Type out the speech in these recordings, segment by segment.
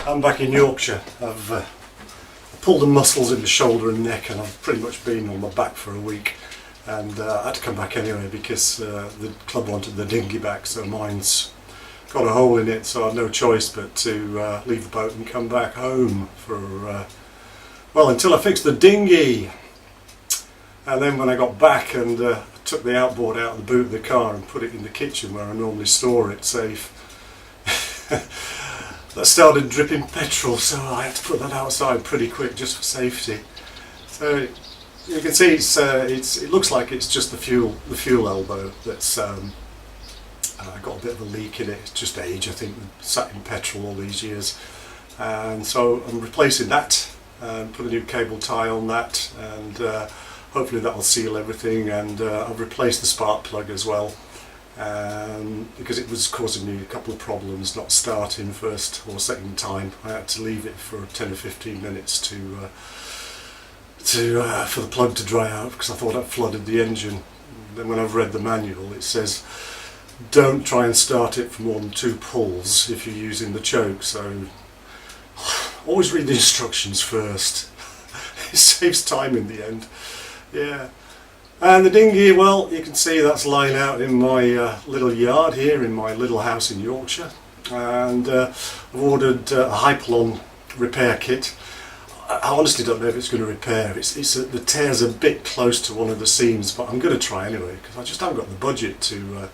I'm back in Yorkshire. I've pulled the muscles in my shoulder and neck, and I've pretty much been on my back for a week, and I had to come back anyway because the club wanted the dinghy back, so mine's got a hole in it, so I had no choice but to leave the boat and come back home for well, until I fixed the dinghy. And then when I got back and took the outboard out of the boot of the car and put it in the kitchen where I normally store it safe, that started dripping petrol, so I had to put that outside pretty quick just for safety. So you can see it looks like it's just the fuel elbow that's got a bit of a leak in it. It's just age, I think, sat in petrol all these years, and so I'm replacing that and put a new cable tie on that, and hopefully that will seal everything. And I've replaced the spark plug as well, because it was causing me a couple of problems not starting first or second time. I had to leave it for 10 or 15 minutes for the plug to dry out because I thought I'd flooded the engine. Then when I've read the manual, it says don't try and start it for more than 2 pulls if you're using the choke, so always read the instructions first. It saves time in the end. Yeah. And the dinghy, well, you can see that's lying out in my little yard here in my little house in Yorkshire, and I've ordered a Hypalon repair kit. I honestly don't know if it's going to repair. The tear's a bit close to one of the seams, but I'm going to try anyway because I just haven't got the budget to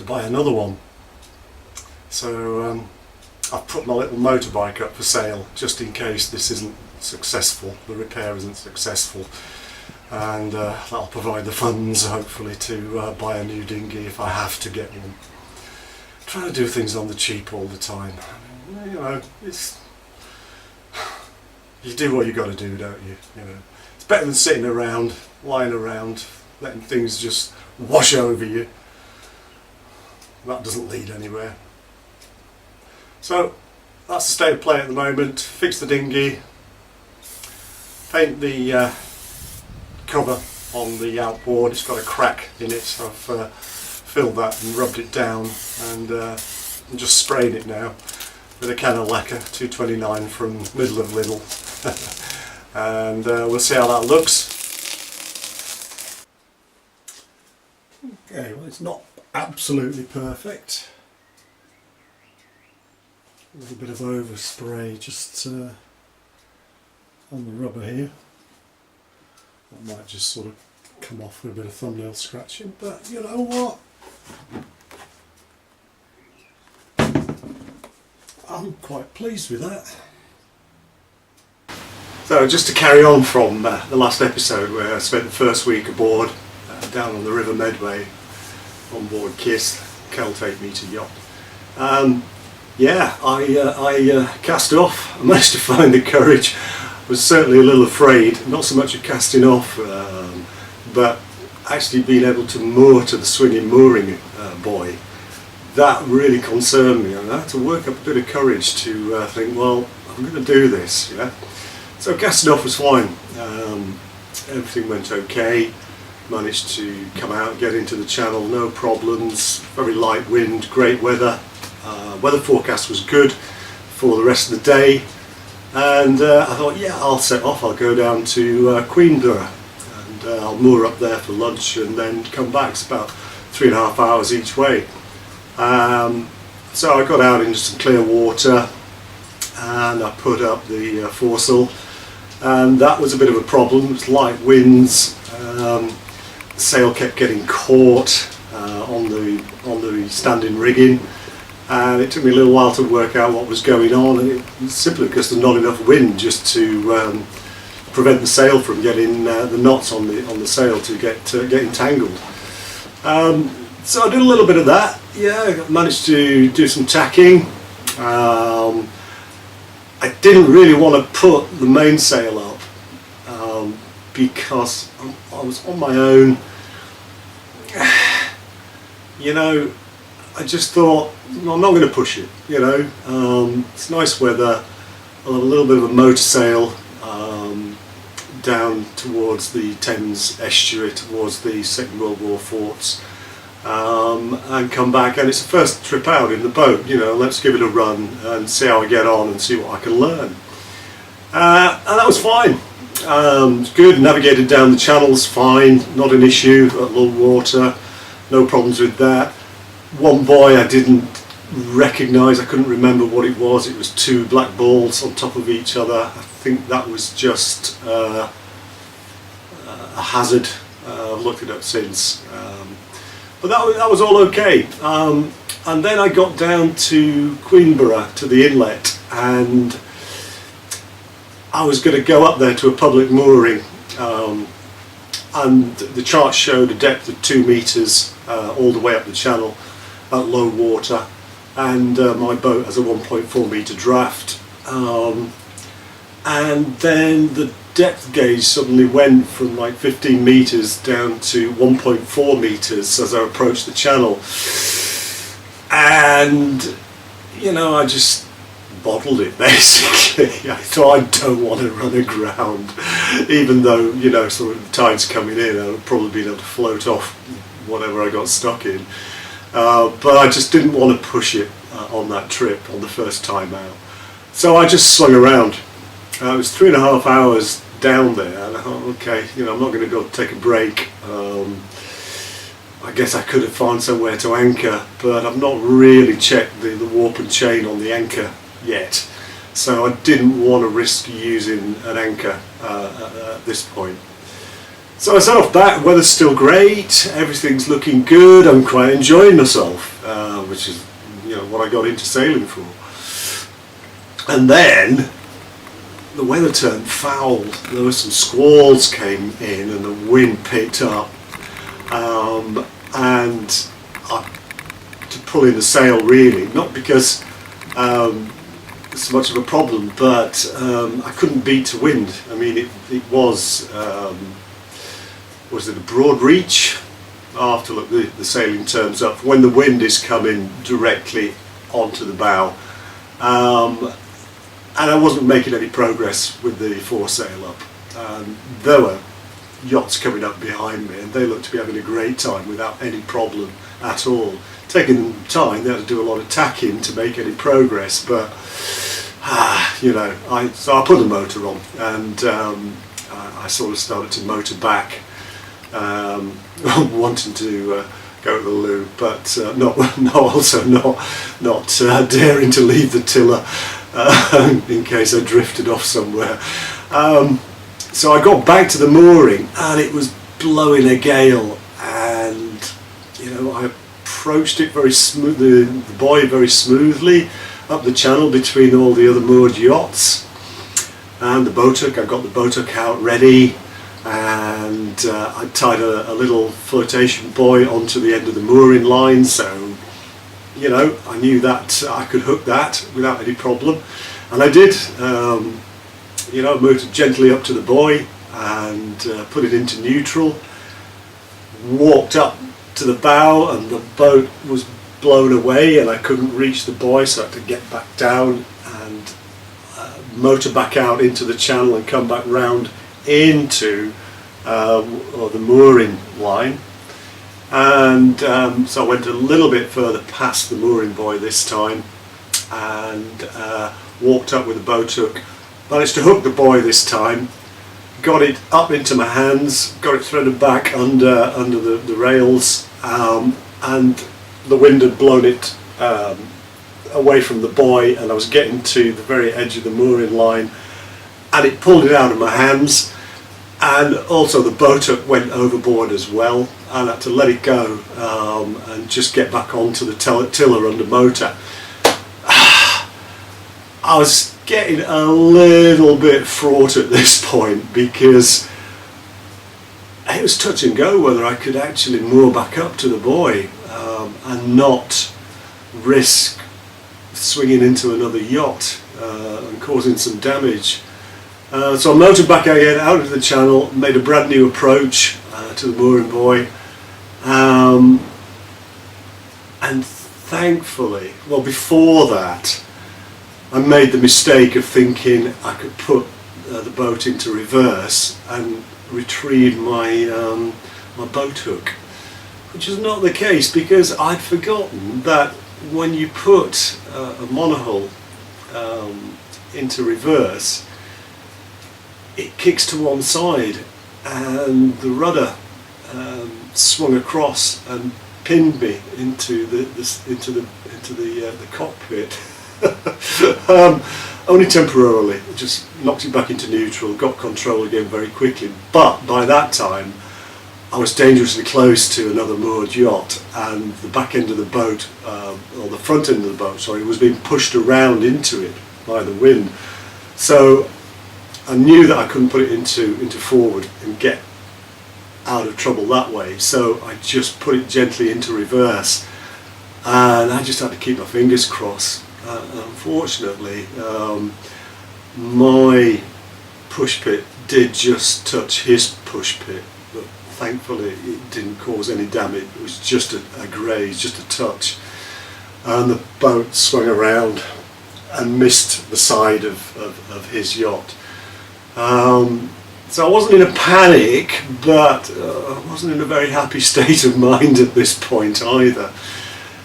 buy another one. So I've put my little motorbike up for sale just in case this isn't successful, the repair isn't successful, and that'll provide the funds hopefully to buy a new dinghy if I have to get one. I'm trying to do things on the cheap all the time. I mean, you know, you do what you got to do, don't you? You know, it's better than sitting around, lying around, letting things just wash over you. That doesn't lead anywhere. So that's the state of play at the moment. Fix the dinghy, paint the cover on the outboard. It's got a crack in it, so I've filled that and rubbed it down, and I'm just spraying it now with a can of lacquer, £2.29 from middle of Lidl, and we'll see how that looks. Okay, well, it's not absolutely perfect. A little bit of overspray just on the rubber here. That might just sort of come off with a bit of thumbnail scratching, but you know what? I'm quite pleased with that. So just to carry on from the last episode where I spent the first week aboard down on the River Medway on board Kiss Celtic meter yacht. Yeah, I cast off. I managed to find the courage. I was certainly a little afraid, not so much of casting off, but actually being able to moor to the swinging mooring buoy. That really concerned me, and I had to work up a bit of courage to think, well, I'm going to do this, yeah. So casting off was fine. Everything went okay. Managed to come out, get into the channel, no problems. Very light wind, great weather. Weather forecast was good for the rest of the day, and I thought, yeah, I'll set off. I'll go down to Queenborough and I'll moor up there for lunch and then come back. It's about 3.5 hours each way. So I got out into some clear water and I put up the foresail, and that was a bit of a problem. It was light winds. The sail kept getting caught on the standing rigging, and it took me a little while to work out what was going on, and it was simply because there's not enough wind just to prevent the sail from getting the knots on the sail to get entangled. So I did a little bit of that. Yeah, I managed to do some tacking. I didn't really want to put the mainsail up because I was on my own. You know, I just thought, well, I'm not going to push it, you know. It's nice weather. I'll have a little bit of a motor sail down towards the Thames estuary, towards the Second World War forts, and come back, and it's the first trip out in the boat, you know, let's give it a run and see how I get on and see what I can learn. And that was fine. It's good, navigated down the channels fine, not an issue at low water, no problems with that. One buoy I didn't recognise, I couldn't remember what it was. It was two black balls on top of each other. I think that was just a hazard. I've looked it up since, but that was all okay. And then I got down to Queenborough, to the inlet, and I was going to go up there to a public mooring, and the chart showed a depth of 2 metres all the way up the channel at low water, and my boat has a 1.4 metre draft, and then the depth gauge suddenly went from like 15 metres down to 1.4 metres as I approached the channel, and you know, I just bottled it basically. I thought, I don't want to run aground, even though, you know, sort of the tide's coming in, I would probably be able to float off whatever I got stuck in, but I just didn't want to push it on that trip on the first time out. So I just swung around. It was 3.5 hours down there, and I thought, okay, you know, I'm not going to go take a break. I guess I could have found somewhere to anchor, but I've not really checked the warp and chain on the anchor yet, so I didn't want to risk using an anchor at this point. So I set off back. Weather's still great, everything's looking good, I'm quite enjoying myself, which is, you know, what I got into sailing for. And then the weather turned foul. There were some squalls came in and the wind picked up, and I to pull in the sail, really, not because it's so much of a problem, but I couldn't beat the wind. I mean, it was it a broad reach? I'll have to look the sailing terms up. When the wind is coming directly onto the bow, and I wasn't making any progress with the foresail up. There were yachts coming up behind me, and they looked to be having a great time without any problem at all. Taking them time, they had to do a lot of tacking to make any progress, but you know, so I put the motor on, and I sort of started to motor back, wanting to go to the loo, but not daring to leave the tiller in case I drifted off somewhere. So I got back to the mooring, and it was blowing a gale, and you know, I approached it very smooth, the buoy very smoothly up the channel between all the other moored yachts, and the boat hook. I got the boat hook out ready, and I tied a little flotation buoy onto the end of the mooring line, so you know, I knew that I could hook that without any problem, and I did. You know, moved it gently up to the buoy and put it into neutral, walked up to the bow, and the boat was blown away and I couldn't reach the buoy, so I had to get back down and motor back out into the channel and come back round into the mooring line. And so I went a little bit further past the mooring buoy this time, and walked up with the boat hook. Managed to hook the buoy this time, got it up into my hands, got it threaded back under the rails, and the wind had blown it away from the buoy, and I was getting to the very edge of the mooring line, and it pulled it out of my hands, and also the boat hook went overboard as well, and I had to let it go and just get back onto the tiller under motor. I was getting a little bit fraught at this point, because it was touch and go whether I could actually moor back up to the buoy and not risk swinging into another yacht and causing some damage. So I motored back again out of the channel, made a brand new approach to the mooring buoy, and thankfully, well, before that, I made the mistake of thinking I could put the boat into reverse and retrieve my my boat hook. which is not the case, because I'd forgotten that when you put a monohull into reverse, it kicks to one side, and the rudder swung across and pinned me into the cockpit. Only temporarily. It just knocked it back into neutral, got control again very quickly. But by that time, I was dangerously close to another moored yacht, and the back end of the boat, or the front end of the boat, sorry, was being pushed around into it by the wind. So I knew that I couldn't put it into forward and get out of trouble that way. So I just put it gently into reverse, and I just had to keep my fingers crossed. Unfortunately, my push pit did just touch his push pit, but thankfully it didn't cause any damage. It was just a graze, just a touch, and the boat swung around and missed the side of his yacht. So I wasn't in a panic, but I wasn't in a very happy state of mind at this point either.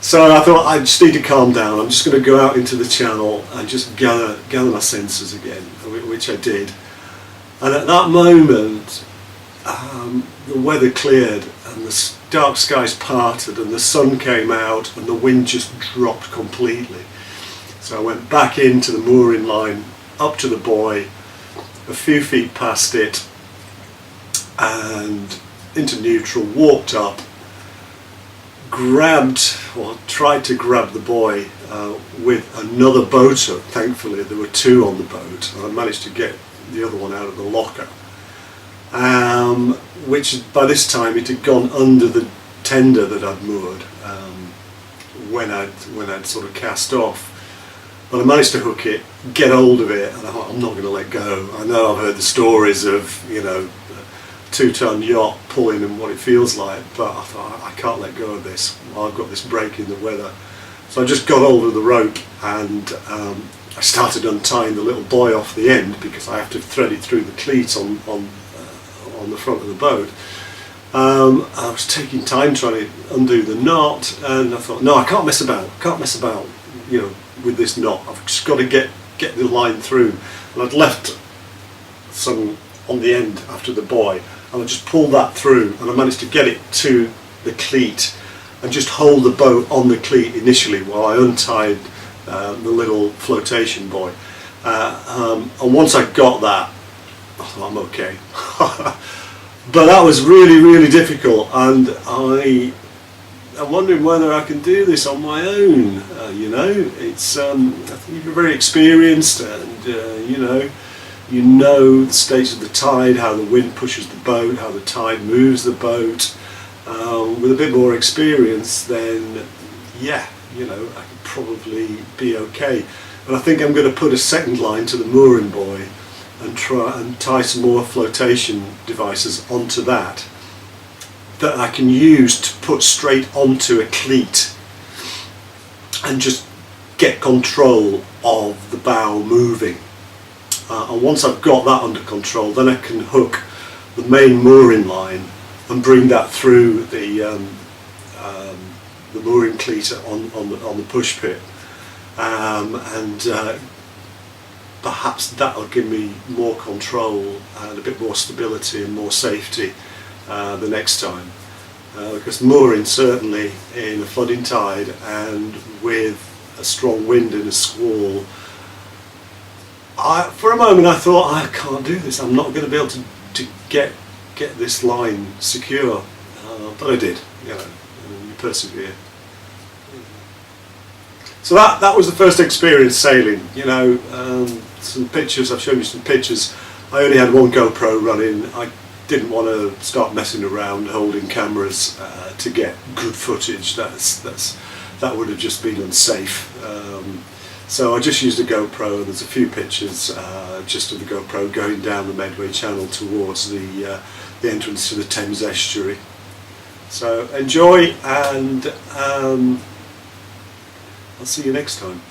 So I thought, I just need to calm down. I'm just going to go out into the channel and just gather my senses again, which I did. And at that moment, the weather cleared and the dark skies parted and the sun came out and the wind just dropped completely. So I went back into the mooring line, up to the buoy, a few feet past it, and into neutral, walked up, grabbed, or tried to grab the buoy with another boat up. Thankfully there were two on the boat, and I managed to get the other one out of the locker, which by this time it had gone under the tender that I'd moored when I'd sort of cast off. But I managed to hook it, get hold of it, and I thought, I'm not going to let go. I know I've heard the stories of, you know, a 2-ton yacht pulling and what it feels like, but I thought, I can't let go of this. I've got this break in the weather. So I just got hold of the rope, and I started untying the little buoy off the end, because I have to thread it through the cleat on the front of the boat. I was taking time trying to undo the knot, and I thought, no, I can't mess about, you know, with this knot. I've just got to get the line through. And I'd left some on the end after the buoy, and I just pulled that through, and I managed to get it to the cleat and just hold the boat on the cleat initially while I untied the little flotation buoy. And once I got that, I thought, I'm okay. But that was really, really difficult, and I'm wondering whether I can do this on my own. You know, it's I think you're very experienced, and you know the state of the tide, how the wind pushes the boat, how the tide moves the boat. With a bit more experience, then yeah, you know, I could probably be okay. But I think I'm going to put a second line to the mooring buoy and try and tie some more flotation devices onto that I can use to put straight onto a cleat and just get control of the bow moving. And once I've got that under control, then I can hook the main mooring line and bring that through the mooring cleat on the push pit, and perhaps that'll give me more control and a bit more stability and more safety the next time, because mooring, certainly in a flooding tide and with a strong wind and a squall, for a moment I thought, I can't do this, I'm not going to be able to get this line secure, but I did, you know, and you persevere. So that was the first experience sailing, you know. Some pictures, I've shown you some pictures. I only had one GoPro running. I didn't want to start messing around holding cameras to get good footage. That would have just been unsafe. So I just used a GoPro, and there's a few pictures just of the GoPro going down the Medway Channel towards the entrance to the Thames estuary. So enjoy, and I'll see you next time.